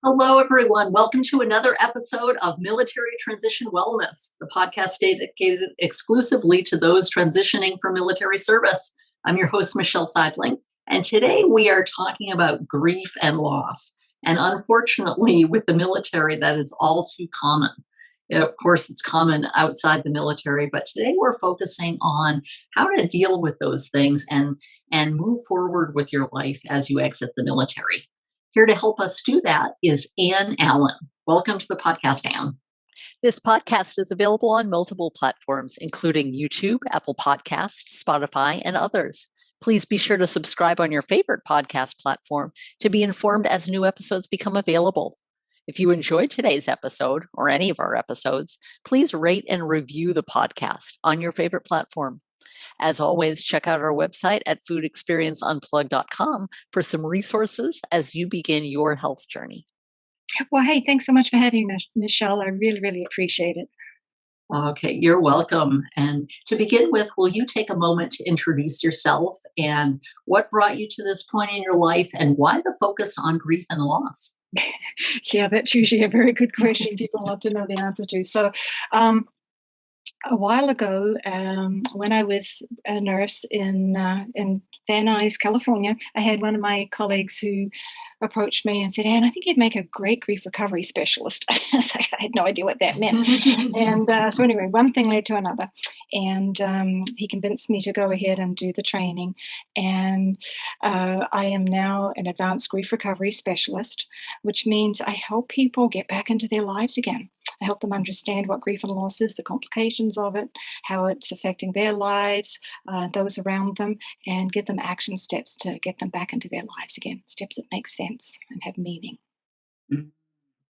Hello, everyone. Welcome to another episode of Military Transition Wellness, the podcast dedicated exclusively to those transitioning from military service. I'm your host, Michelle Seidling, and today we are talking about grief and loss. And unfortunately, with the military, that is all too common. Of course, it's common outside the military, but today we're focusing on how to deal with those things and move forward with your life as you exit the military. Here to help us do that is Anne Allen. Welcome to the podcast, Anne. This podcast is available on multiple platforms, including YouTube, Apple Podcasts, Spotify, and others. Please be sure to subscribe on your favorite podcast platform to be informed as new episodes become available. If you enjoyed today's episode or any of our episodes, please rate and review the podcast on your favorite platform. As always, check out our website at foodexperienceunplugged.com for some resources as you begin your health journey. Well, hey, thanks so much for having me, Michelle. I really, really appreciate it. Okay, you're welcome. And to begin with, will you take a moment to introduce yourself and what brought you to this point in your life and why the focus on grief and loss? Yeah, that's usually a very good question people love to know the answer to. So, a while ago, when I was a nurse in Van Nuys, California, I had one of my colleagues who approached me and said, "Anne, I think you'd make a great grief recovery specialist." So I had no idea what that meant. And so anyway, one thing led to another. And he convinced me to go ahead and do the training. And I am now an advanced grief recovery specialist, which means I help people get back into their lives again. I help them understand what grief and loss is, the complications of it, how it's affecting their lives, those around them, and give them action steps to get them back into their lives again, steps that make sense and have meaning.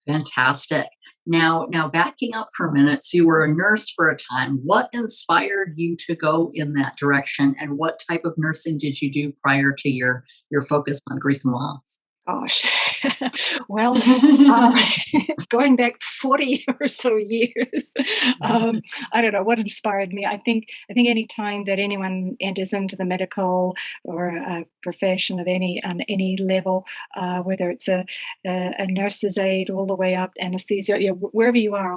Fantastic. Now backing up for a minute, so you were a nurse for a time. What inspired you to go in that direction, and what type of nursing did you do prior to your focus on grief and loss? Gosh, well, going back 40 or so years, I don't know what inspired me. I think any time that anyone enters into the medical or a profession of on any level, whether it's a nurse's aide all the way up anesthesia, wherever you are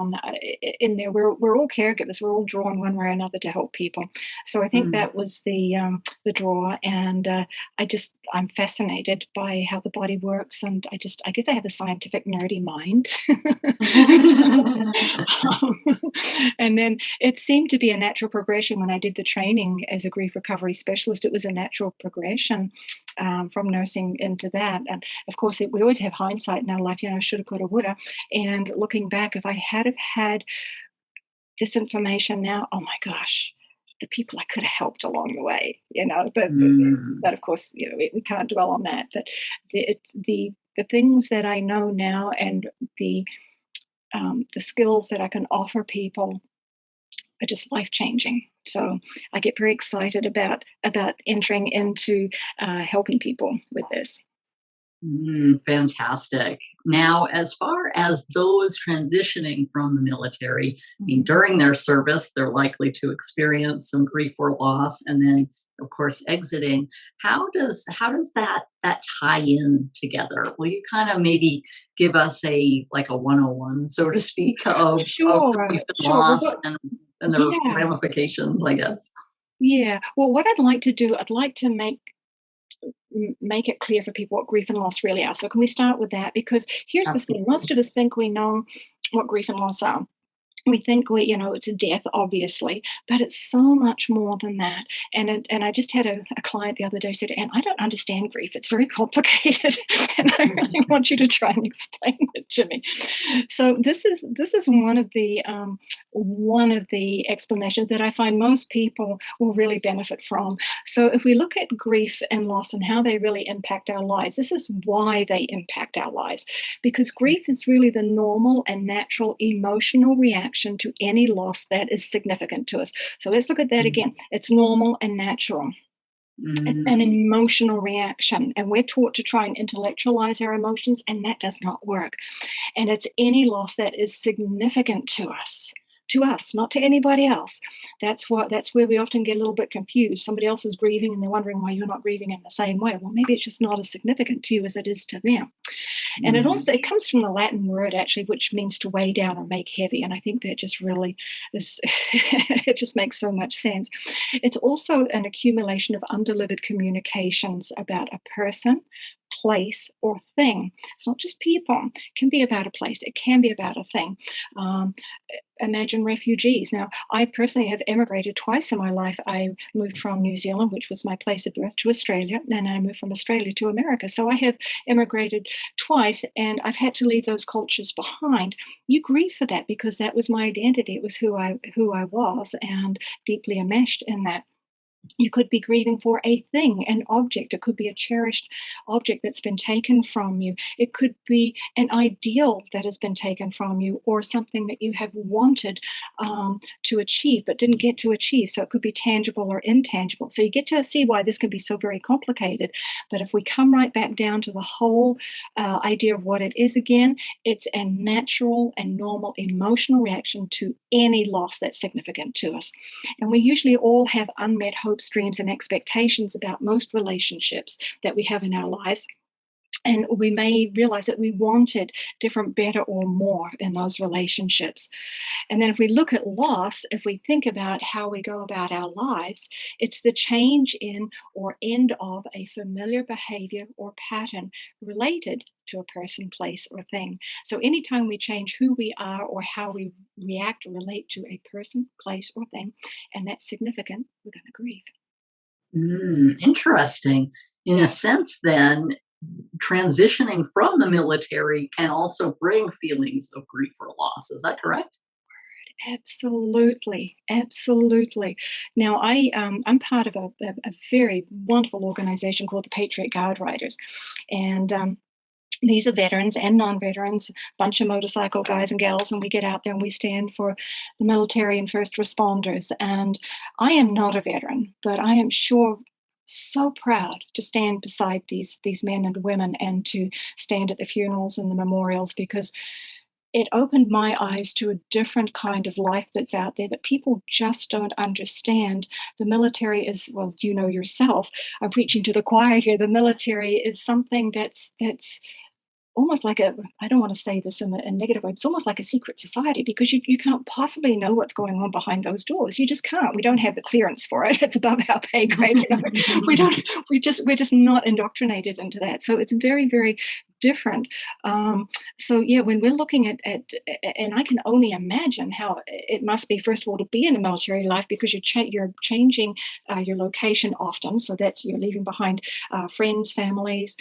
in there, we're all caregivers. We're all drawn one way or another to help people. So I think that was the draw, and I'm fascinated by how the body works, and I guess I have a scientific nerdy mind. And then it seemed to be a natural progression when I did the training as a grief recovery specialist. It was a natural progression from nursing into that. And of course, we always have hindsight in our life, shoulda, coulda, woulda. And looking back, if I had have had this information now, oh my gosh, the people I could have helped along the way, but of course, we can't dwell on that. But the things that I know now and the skills that I can offer people are just life changing. So I get very excited about entering into helping people with this. Fantastic. Now, as far as those transitioning from the military, I mean, during their service, they're likely to experience some grief or loss, and then, of course, exiting. How does that tie in together? Will you kind of maybe give us a 101, so to speak, of grief and loss and the ramifications, I guess? Yeah. Well, what I'd like to do, I'd like to make it clear for people what grief and loss really are. So can we start with that? Because here's the thing. Most of us think we know what grief and loss are. We think it's a death, obviously, but it's so much more than that. And I just had a client the other day said, "And I don't understand grief. It's very complicated, and I really want you to try and explain it to me." So this is one of the explanations that I find most people will really benefit from. So if we look at grief and loss and how they really impact our lives, this is why they impact our lives, because grief is really the normal and natural emotional reaction to any loss that is significant to us. So let's look at that again. It's normal and natural. It's an emotional reaction, and we're taught to try and intellectualize our emotions, and that does not work. And it's any loss that is significant to us. to us, not to anybody else. That's where we often get a little bit confused. Somebody else is grieving and they're wondering why you're not grieving in the same way. Well, maybe it's just not as significant to you as it is to them. And it comes from the Latin word actually, which means to weigh down or make heavy. And I think that just really is, it just makes so much sense. It's also an accumulation of undelivered communications about a person, place, or thing. It's not just people. It can be about a place. It can be about a thing. Imagine refugees. Now, I personally have emigrated twice in my life. I moved from New Zealand, which was my place of birth, to Australia, and I moved from Australia to America. So I have emigrated twice, and I've had to leave those cultures behind. You grieve for that because that was my identity. It was who I was, and deeply enmeshed in that. You could be grieving for a thing, an object. It could be a cherished object that's been taken from you. It could be an ideal that has been taken from you, or something that you have wanted to achieve but didn't get to achieve. So it could be tangible or intangible. So you get to see why this can be so very complicated. But if we come right back down to the whole idea of what it is again, it's a natural and normal emotional reaction to any loss that's significant to us. And we usually all have unmet hopes, dreams, and expectations about most relationships that we have in our lives. And we may realize that we wanted different, better, or more in those relationships. And then if we look at loss, if we think about how we go about our lives, it's the change in or end of a familiar behavior or pattern related to a person, place, or thing. So anytime we change who we are or how we react or relate to a person, place, or thing, and that's significant, we're going to grieve. Interesting. In a sense, then, transitioning from the military can also bring feelings of grief or loss. Is that correct? Absolutely, absolutely. Now, I'm part of a very wonderful organization called the Patriot Guard Riders, and these are veterans and non-veterans, a bunch of motorcycle guys and gals, and we get out there and we stand for the military and first responders. And I am not a veteran, but I am sure so proud to stand beside these men and women and to stand at the funerals and the memorials, because it opened my eyes to a different kind of life that's out there that people just don't understand. The military is, well, you know yourself, I'm preaching to the choir here, the military is something that's almost like I don't want to say this in a negative way, it's almost like a secret society, because you can't possibly know what's going on behind those doors. You just can't. We don't have the clearance for it. It's above our pay grade. We're just not indoctrinated into that. So it's very, very different. So yeah, when we're looking at, and I can only imagine how it must be, first of all, to be in a military life, because you're changing your location often. So that's, you're leaving behind friends, families,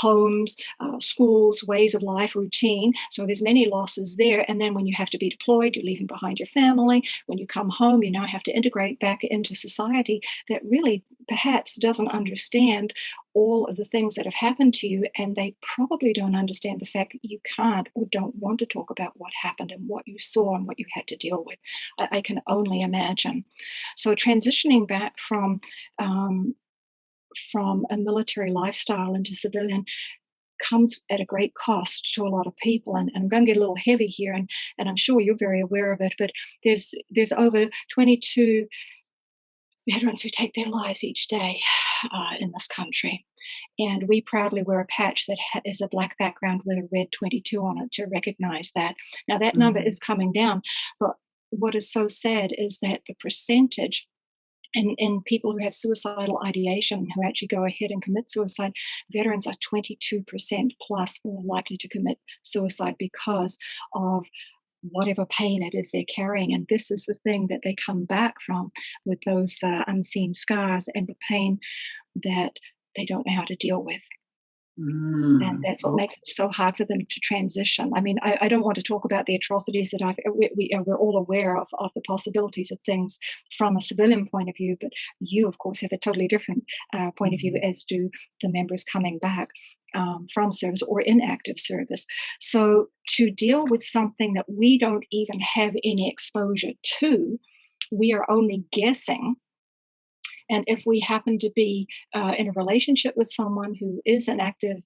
homes, schools, ways of life, routine. So there's many losses there. And then when you have to be deployed, you're leaving behind your family. When you come home, you now have to integrate back into society that really perhaps doesn't understand all of the things that have happened to you, and they probably don't understand the fact that you can't or don't want to talk about what happened and what you saw and what you had to deal with. I can only imagine. So transitioning back from a military lifestyle into civilian comes at a great cost to a lot of people. And I'm going to get a little heavy here, and I'm sure you're very aware of it, but there's over 22 veterans who take their lives each day in this country. And we proudly wear a patch that is a black background with a red 22 on it to recognize that. Now, that number is coming down, but what is so sad is that the percentage in people who have suicidal ideation, who actually go ahead and commit suicide, veterans are 22% plus more likely to commit suicide because of whatever pain it is they're carrying. And this is the thing that they come back from, with those unseen scars and the pain that they don't know how to deal with. And that's what makes it so hard for them to transition. I mean, I don't want to talk about the atrocities that we're all aware of the possibilities of things from a civilian point of view, but you, of course, have a totally different point of view, as do the members coming back from service or inactive service. So to deal with something that we don't even have any exposure to, we are only guessing And if we happen to be in a relationship with someone who is an active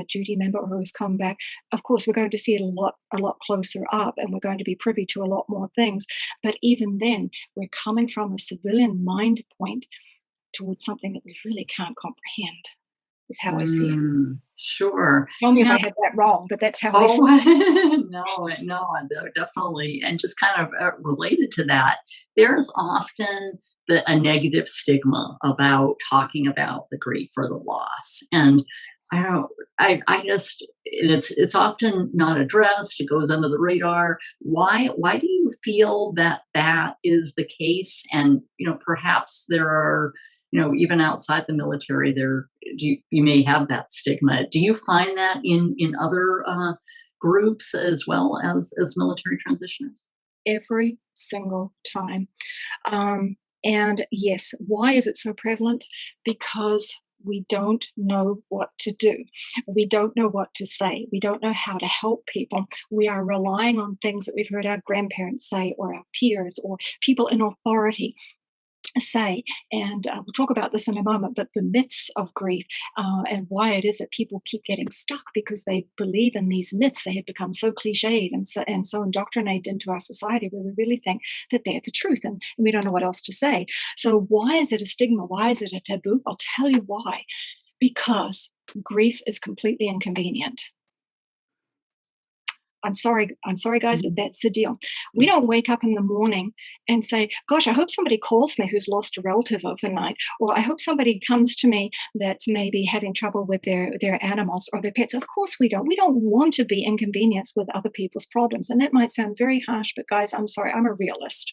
duty member or who's come back, of course, we're going to see it a lot closer up, and we're going to be privy to a lot more things. But even then, we're coming from a civilian mind point towards something that we really can't comprehend, is how I see it. Sure. Tell me if Now, I had that wrong, but that's how I see oh, it. no, definitely. And just kind of related to that, there's often a negative stigma about talking about the grief or the loss. And I don't, I just, it's often not addressed. It goes under the radar. Why do you feel that that is the case? And, perhaps there are, even outside the military, you may have that stigma. Do you find that in other groups as well as military transitioners? Every single time. And yes, why is it so prevalent? Because we don't know what to do. We don't know what to say. We don't know how to help people. We are relying on things that we've heard our grandparents say, or our peers, or people in authority say. And we'll talk about this in a moment, but the myths of grief and why it is that people keep getting stuck, because they believe in these myths. They have become so cliched and so indoctrinated into our society, where we really think that they're the truth, and we don't know what else to say. So why is it a stigma? Why is it a taboo? I'll tell you why. Because grief is completely inconvenient. I'm sorry, guys, but that's the deal. We don't wake up in the morning and say, gosh, I hope somebody calls me who's lost a relative overnight, or I hope somebody comes to me that's maybe having trouble with their animals or their pets. Of course we don't. We don't want to be inconvenienced with other people's problems. And that might sound very harsh, but guys, I'm sorry, I'm a realist.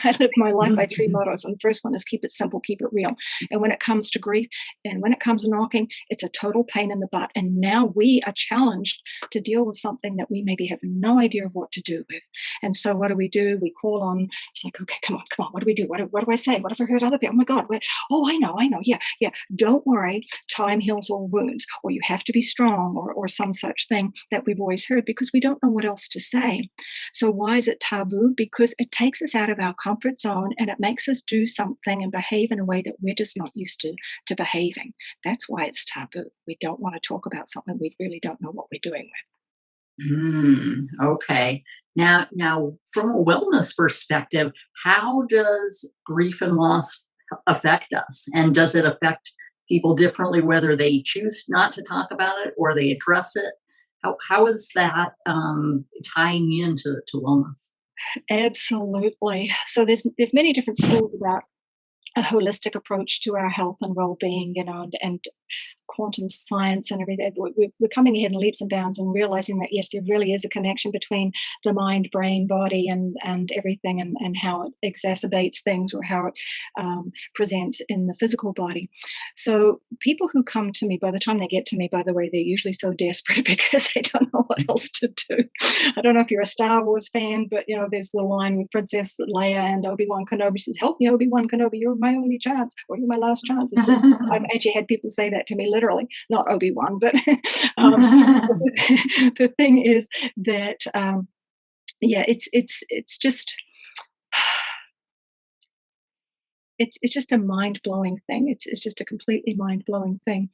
I live my life by three mottos. And the first one is keep it simple, keep it real. And when it comes to grief, and when it comes knocking, it's a total pain in the butt. And now we are challenged to deal with something that we maybe have no idea of what to do with. And so what do? We call on, it's like, okay, come on. What do we do? What do I say? What have I heard other people? Oh my God. I know. Yeah. Don't worry. Time heals all wounds, or you have to be strong, or some such thing that we've always heard, because we don't know what else to say. So why is it taboo? Because it takes us out of our comfort zone, and it makes us do something and behave in a way that we're just not used to behaving. That's why it's taboo. We don't want to talk about something we really don't know what we're doing with. Okay. Now, from a wellness perspective, how does grief and loss affect us? And does it affect people differently, whether they choose not to talk about it or they address it? How is that tying into wellness? Absolutely. So there's many different schools about a holistic approach to our health and well-being, and quantum science and everything. We're coming ahead in leaps and bounds and realizing that, yes, there really is a connection between the mind, brain, body, and everything, and how it exacerbates things, or how it presents in the physical body. So people who come to me, by the time they get to me, by the way, they're usually so desperate because they don't know what else to do. I don't know if you're a Star Wars fan, but there's the line with Princess Leia and Obi-Wan Kenobi. She says, "Help me, Obi-Wan Kenobi, you're my only chance, or you're my last chance." I've actually had people say that to me, literally, not Obi-Wan, but the thing is that, it's just it's just a mind-blowing thing. It's just a completely mind-blowing thing.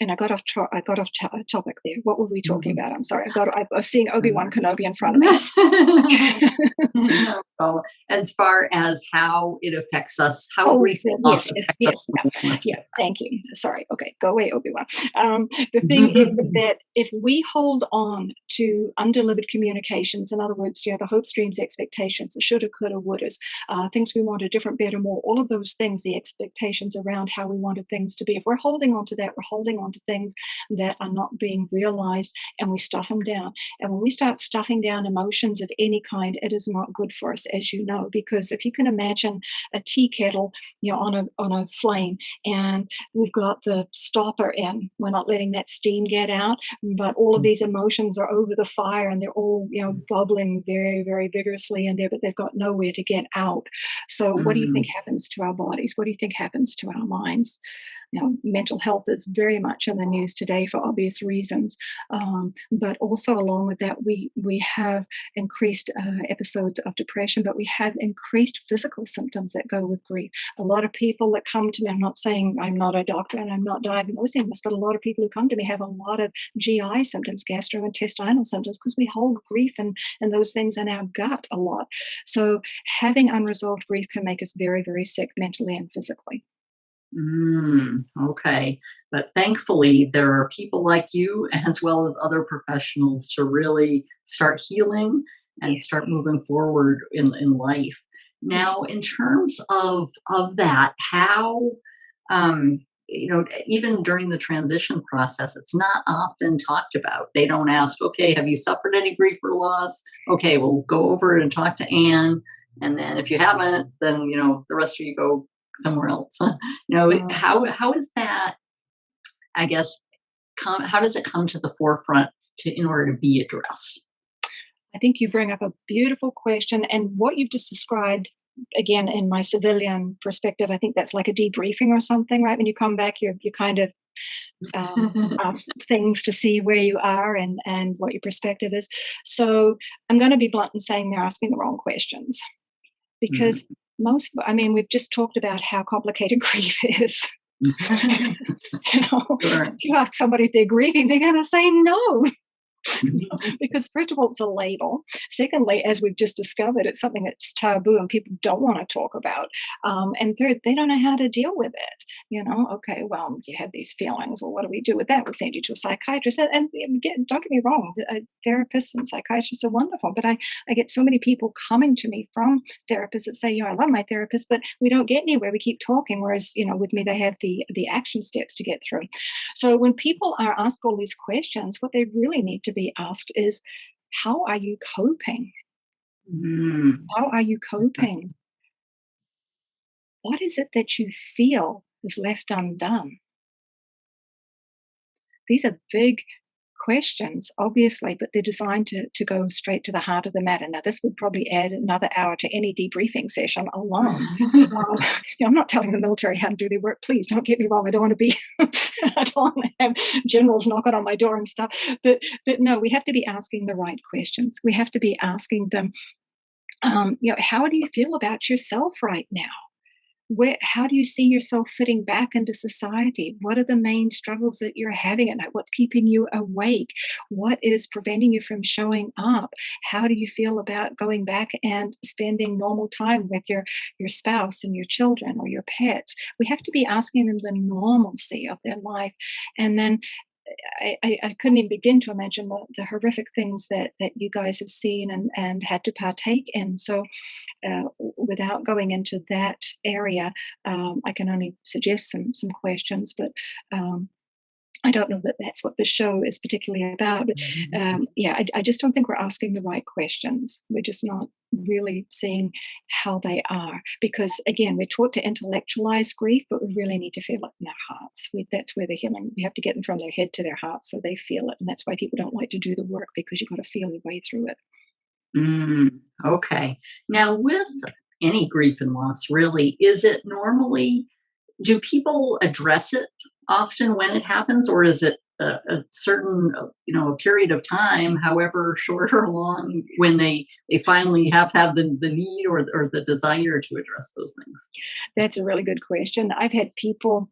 And I got off topic there. What were we talking about? I'm sorry. I was seeing Obi-Wan Kenobi in front of me. No problem. As far as how it affects us, how grief and loss affects us. Yes. Thank you. Sorry. Okay, go away, Obi-Wan. The thing is that if we hold on to undelivered communications, in other words, the hopes, dreams, expectations, the shoulda, coulda, wouldas, things we wanted different, better, more, all of those things, the expectations around how we wanted things to be. If we're holding on to that, we're holding on to things that are not being realized, and we stuff them down. And when we start stuffing down emotions of any kind, it is not good for us, as you know, because if you can imagine a tea kettle, on a flame, and we've got the stopper in, we're not letting that steam get out, but all of these emotions are over the fire, and they're all, bubbling very, very vigorously in there, but they've got nowhere to get out. So what do you think happens to our bodies? What do you think happens to our minds? mental health is very much in the news today for obvious reasons. But also along with that, we have increased episodes of depression, but we have increased physical symptoms that go with grief. A lot of people that come to me, I'm not saying I'm not a doctor and I'm not diagnosing this, but a lot of people who come to me have a lot of GI symptoms, gastrointestinal symptoms, because we hold grief and those things in our gut a lot. So having unresolved grief can make us very, very sick mentally and physically. Okay. But thankfully, there are people like you as well as other professionals to really start healing and start moving forward in life. Now, in terms of that, how even during the transition process, it's not often talked about. They don't ask, okay, have you suffered any grief or loss? Okay, we'll go over it and talk to Anne. And then if you haven't, then, the rest of you go somewhere else. How is that, I guess, how does it come to the forefront in order to be addressed? I think you bring up a beautiful question. And what you've just described, again, in my civilian perspective, I think that's like a debriefing or something, right? When you come back, you kind of ask things to see where you are and what your perspective is. So I'm going to be blunt in saying they're asking the wrong questions. Because we've just talked about how complicated grief is. Sure. If you ask somebody if they're grieving, they're going to say no. Because first of all, it's a label. Secondly, as we've just discovered, it's something that's taboo and people don't want to talk about. And third, they don't know how to deal with it. Okay, well, you have these feelings. Well, what do we do with that? We'll send you to a psychiatrist. And don't get me wrong, therapists and psychiatrists are wonderful. But I get so many people coming to me from therapists that say, I love my therapist, but we don't get anywhere. We keep talking. Whereas, with me, they have the action steps to get through. So when people are asked all these questions, what they really need to be asked is, how are you coping? How are you coping? What is it that you feel is left undone? These are big questions, obviously, but they're designed to go straight to the heart of the matter. Now, this would probably add another hour to any debriefing session alone. I'm not telling the military how to do their work. Please don't get me wrong. I don't want to be, I don't want to have generals knocking on my door and stuff. But no, we have to be asking the right questions. We have to be asking them, how do you feel about yourself right now? How do you see yourself fitting back into society? What are the main struggles that you're having at night? What's keeping you awake? What is preventing you from showing up? How do you feel about going back and spending normal time with your spouse and your children or your pets? We have to be asking them the normalcy of their life. And then I couldn't even begin to imagine the horrific things that you guys have seen and had to partake in. So without going into that area, I can only suggest some questions, but I don't know that that's what the show is particularly about. But I just don't think we're asking the right questions. We're just not really seeing how they are. Because again, we're taught to intellectualize grief, but we really need to feel it in our hearts. That's where the healing, we have to get them from their head to their heart so they feel it. And that's why people don't like to do the work, because you've got to feel your way through it. Okay. Now, with any grief and loss, really, is it normally, do people address it often when it happens, or is it a certain, a period of time, however short or long, when they finally have the need or the desire to address those things? That's a really good question. I've had people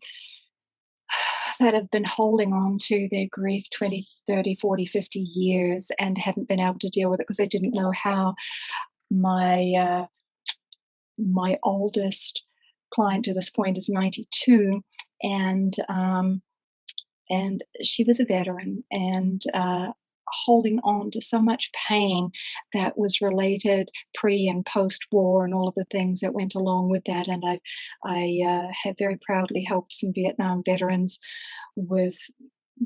that have been holding on to their grief 20, 30, 40, 50 years and haven't been able to deal with it because they didn't know how. My oldest client to this point is 92, and she was a veteran and holding on to so much pain that was related pre and post war and all of the things that went along with that. And I have very proudly helped some Vietnam veterans with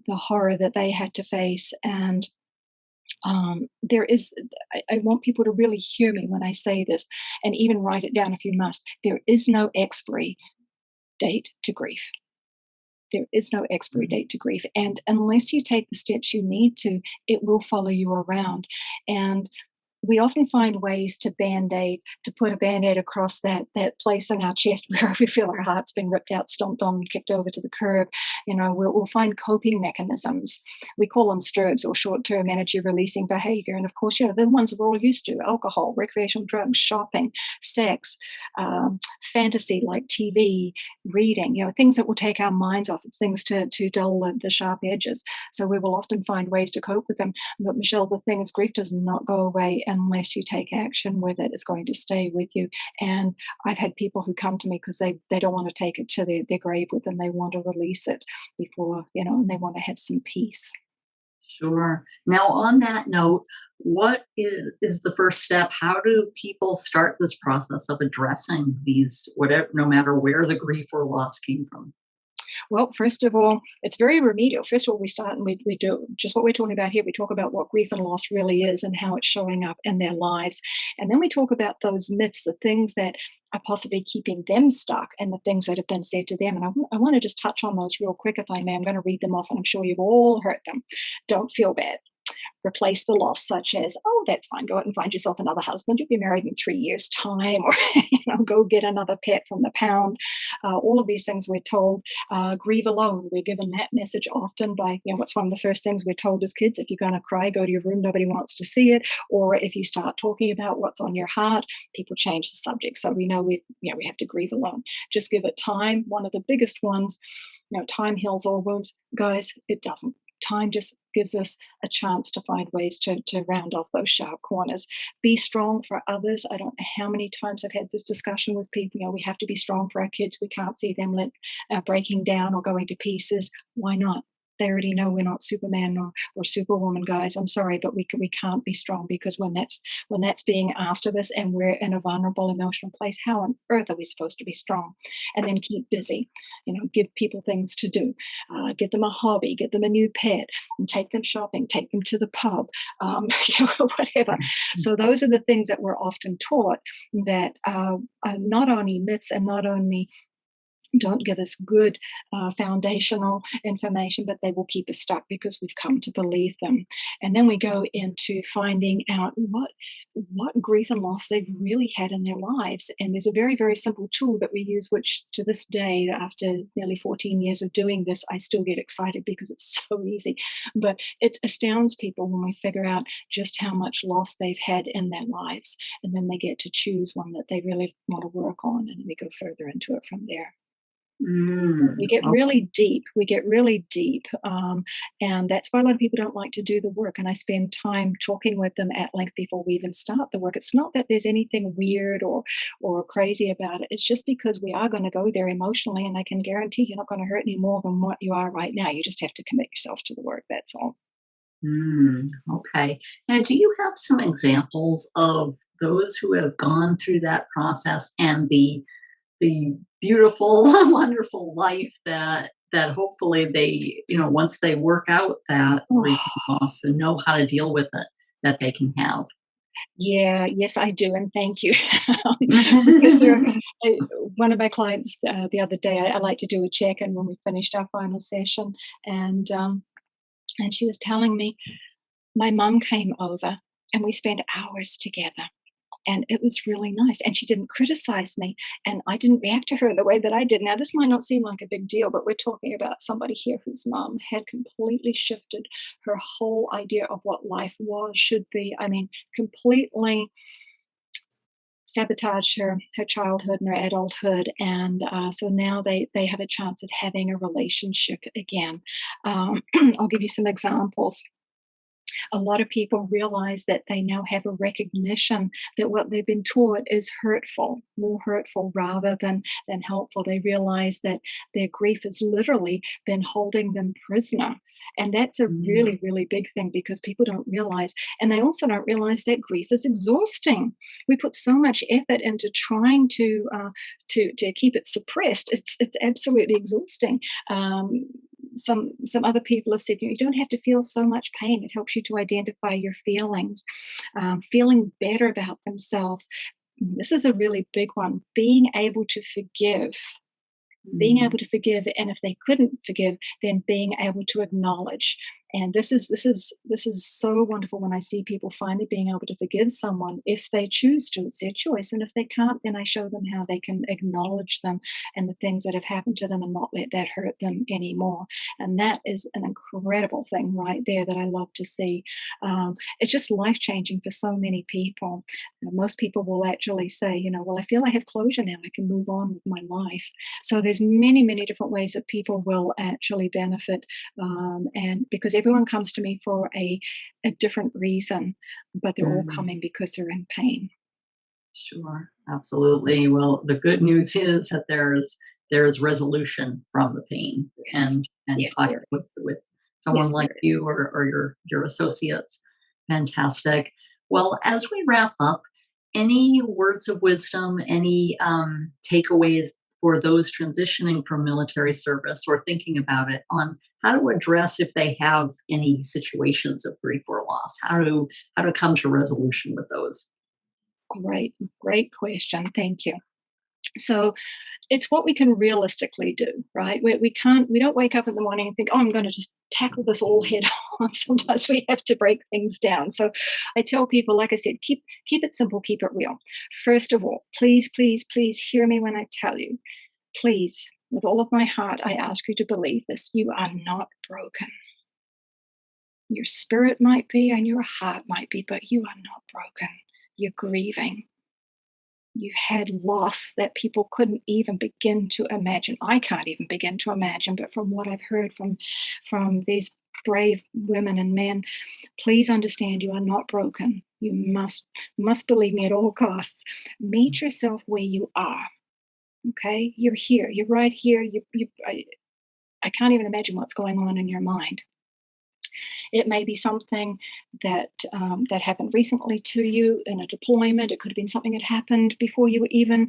the horror that they had to face. And there is, I want people to really hear me when I say this, and even write it down if you must. There is no expiry date to grief. There is no expiry date to grief. And unless you take the steps you need to, it will follow you around. And we often find ways to put a band-aid across that place in our chest where we feel our heart's been ripped out, stomped on, kicked over to the curb. We'll find coping mechanisms. We call them STIRBs, or short-term energy releasing behavior. And of course, the ones we're all used to: alcohol, recreational drugs, shopping, sex, fantasy like TV, reading, things that will take our minds off. It's things to dull the sharp edges. So we will often find ways to cope with them. But Michelle, the thing is, grief does not go away unless you take action with it. It's going to stay with you. And I've had people who come to me because they don't want to take it to their grave with them. They want to release it before, and they want to have some peace. Sure. Now, on that note, what is the first step? How do people start this process of addressing these, whatever, no matter where the grief or loss came from? Well, first of all, it's very remedial. First of all, we start and we do just what we're talking about here. We talk about what grief and loss really is and how it's showing up in their lives. And then we talk about those myths, the things that are possibly keeping them stuck, and the things that have been said to them. And I want to just touch on those real quick, if I may. I'm going to read them off, and I'm sure you've all heard them. Don't feel bad. Replace the loss, such as, oh, that's fine, go out and find yourself another husband, you'll be married in 3 years' time, or go get another pet from the pound. All of these things we're told. Grieve alone. We're given that message often by, what's one of the first things we're told as kids: if you're going to cry, go to your room, nobody wants to see it. Or if you start talking about what's on your heart, people change the subject. So we know we have to grieve alone. Just give it time. One of the biggest ones, time heals all wounds. Guys, it doesn't. Time just gives us a chance to find ways to round off those sharp corners. Be strong for others. I don't know how many times I've had this discussion with people. We have to be strong for our kids. We can't see them breaking down or going to pieces. Why not? They already know we're not Superman or Superwoman, guys. I'm sorry, but we can't be strong, because when that's being asked of us and we're in a vulnerable emotional place, how on earth are we supposed to be strong? And then keep busy. Give people things to do. Get them a hobby. Get them a new pet. And take them shopping. Take them to the pub. Whatever. So those are the things that we're often taught that are not only myths and not only don't give us good foundational information, but they will keep us stuck because we've come to believe them. And then we go into finding out what grief and loss they've really had in their lives. And there's a very, very simple tool that we use, which to this day, after nearly 14 years of doing this, I still get excited because it's so easy. But it astounds people when we figure out just how much loss they've had in their lives. And then they get to choose one that they really want to work on, and we go further into it from there. We get really deep. And that's why a lot of people don't like to do the work. And I spend time talking with them at length before we even start the work. It's not that there's anything weird or crazy about it. It's just because we are going to go there emotionally, and I can guarantee you're not going to hurt any more than what you are right now. You just have to commit yourself to the work. That's all. Okay. Now, do you have some examples of those who have gone through that process and the beautiful, wonderful life that hopefully they, once they work out that grief and loss and know how to deal with it, that they can have? Yeah, yes, I do, and thank you. Because one of my clients the other day, I like to do a check-in when we finished our final session, and she was telling me, my mum came over and we spent hours together. And it was really nice. And she didn't criticize me. And I didn't react to her the way that I did. Now, this might not seem like a big deal, but we're talking about somebody here whose mom had completely shifted her whole idea of what life was, should be. I mean, completely sabotaged her childhood and her adulthood. And so now they have a chance at having a relationship again. I'll give you some examples. A lot of people realize that they now have a recognition that what they've been taught is hurtful, more hurtful rather than helpful. They realize that their grief has literally been holding them prisoner. And that's a really, really big thing, because people don't realize. And they also don't realize that grief is exhausting. We put so much effort into trying to keep it suppressed. It's absolutely exhausting. Some other people have said, you don't have to feel so much pain. It helps you to identify your feelings, feeling better about themselves. This is a really big one. Being able to forgive. And if they couldn't forgive, then being able to acknowledge. And this is so wonderful when I see people finally being able to forgive someone if they choose to. It's their choice. And if they can't, then I show them how they can acknowledge them and the things that have happened to them and not let that hurt them anymore. And that is an incredible thing right there that I love to see. It's just life changing for so many people. Most people will actually say, well, I feel I have closure now. I can move on with my life. So there's many, many different ways that people will actually benefit. And because everyone comes to me for a different reason, but they're all coming because they're in pain. Sure, absolutely. Well, the good news is that there's resolution from the pain, Yes. and Yes, talking there with is. someone Yes, like there is. you or your associates. Fantastic. Well, as we wrap up, any words of wisdom, any takeaways for those transitioning from military service or thinking about it on how to address if they have any situations of grief or loss, how to come to resolution with those? Great, great question. Thank you. So it's what we can realistically do, right? We don't wake up in the morning and think, oh, I'm going to just tackle this all head on. Sometimes we have to break things down. So I tell people, like I said, keep it simple, keep it real. First of all, please, please, please hear me when I tell you, please, with all of my heart, I ask you to believe this. You are not broken. Your spirit might be and your heart might be, but you are not broken. You're grieving. You've had loss that people couldn't even begin to imagine. I can't even begin to imagine, but from what I've heard from these brave women and men, please understand you are not broken. You must believe me at all costs. Meet yourself where you are. Okay? You're here. You're right here. I can't even imagine what's going on in your mind. It may be something that happened recently to you in a deployment. It could have been something that happened before you even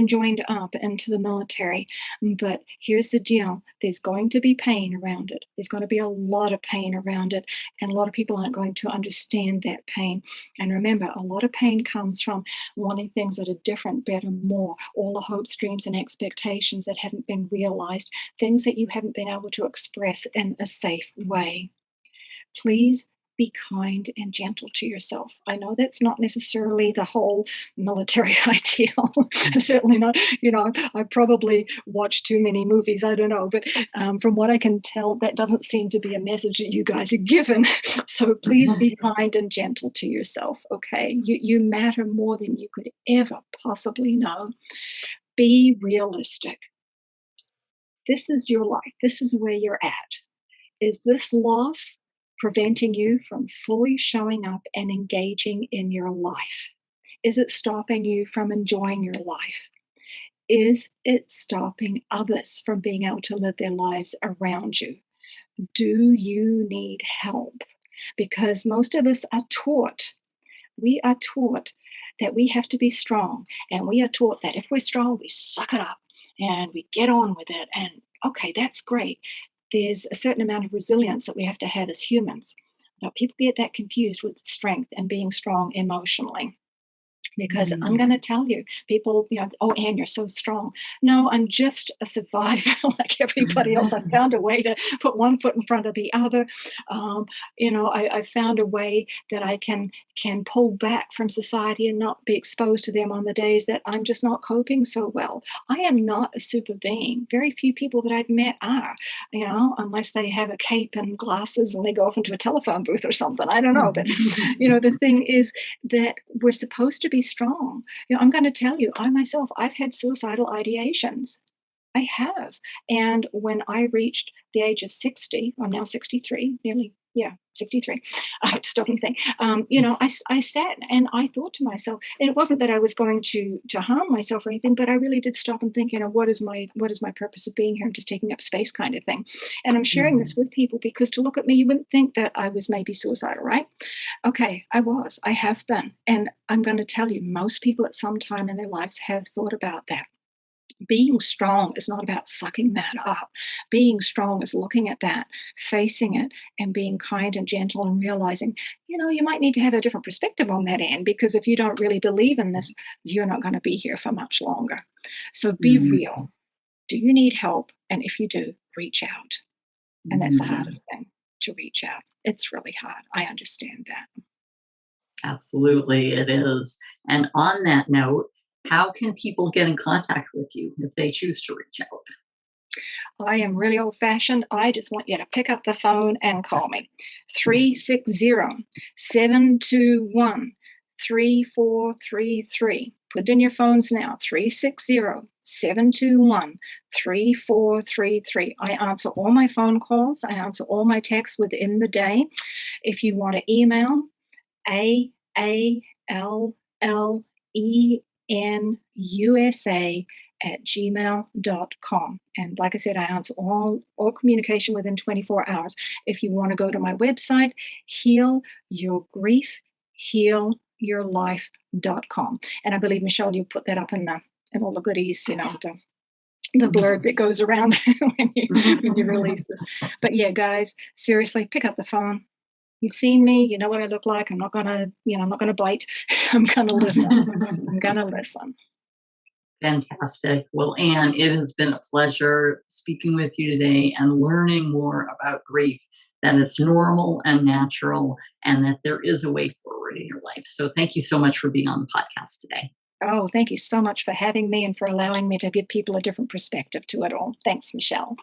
joined up into the military. But here's the deal: there's going to be pain around it. There's going to be a lot of pain around it, and a lot of people aren't going to understand that pain. And remember, a lot of pain comes from wanting things that are different, better, more. All the hopes, dreams, and expectations that haven't been realized, things that you haven't been able to express in a safe way. Please be kind and gentle to yourself. I know that's not necessarily the whole military ideal. Certainly not. I probably watched too many movies. I don't know. But from what I can tell, that doesn't seem to be a message that you guys are given. So please be kind and gentle to yourself, okay? You matter more than you could ever possibly know. Be realistic. This is your life. This is where you're at. Is this loss preventing you from fully showing up and engaging in your life? Is it stopping you from enjoying your life? Is it stopping others from being able to live their lives around you? Do you need help? Because most of us are taught, we are taught that we have to be strong. And we are taught that if we're strong, we suck it up and we get on with it. And okay, that's great. There's a certain amount of resilience that we have to have as humans. But people get that confused with strength and being strong emotionally. Because I'm going to tell you, people, oh, Anne, you're so strong. No, I'm just a survivor like everybody else. I found a way to put one foot in front of the other. I found a way that I can pull back from society and not be exposed to them on the days that I'm just not coping so well. I am not a super being. Very few people that I've met are, unless they have a cape and glasses and they go off into a telephone booth or something. I don't know. But, the thing is that we're supposed to be strong. I'm going to tell you, I myself, I've had suicidal ideations. I have. And when I reached the age of 60, I'm now 63, nearly, 63. I have to stop and think. I sat and I thought to myself, and it wasn't that I was going to harm myself or anything, but I really did stop and think, what is my purpose of being here? I'm just taking up space kind of thing. And I'm sharing this with people because to look at me, you wouldn't think that I was maybe suicidal, right? Okay, I have been. And I'm going to tell you, most people at some time in their lives have thought about that. Being strong is not about sucking that up. Being strong is looking at that, facing it, and being kind and gentle and realizing, you might need to have a different perspective on that end, because if you don't really believe in this, you're not going to be here for much longer. So be real. Do you need help? And if you do, reach out. And that's the hardest thing. to reach out. It's really hard. I understand that. Absolutely, it is. And on that note, how can people get in contact with you if they choose to reach out? I am really old fashioned. I just want you to pick up the phone and call me. 360-721-3433. Put it in your phones now. 360-721-3433. I answer all my phone calls. I answer all my texts within the day. If you want to email, AALLENUSA@gmail.com. And like I said, I answer all communication within 24 hours. If you want to go to my website, Heal Your Grief, healyourlife.com. And I believe, Michelle, you put that up in all the goodies, the blurb that goes around when you release this. But yeah, guys, seriously, pick up the phone. You've seen me. You know what I look like. I'm not gonna bite. I'm gonna listen. Fantastic. Well, Anne, it has been a pleasure speaking with you today and learning more about grief, that it's normal and natural, and that there is a way forward in your life. So thank you so much for being on the podcast today. Oh, thank you so much for having me and for allowing me to give people a different perspective to it all. Thanks, Michelle.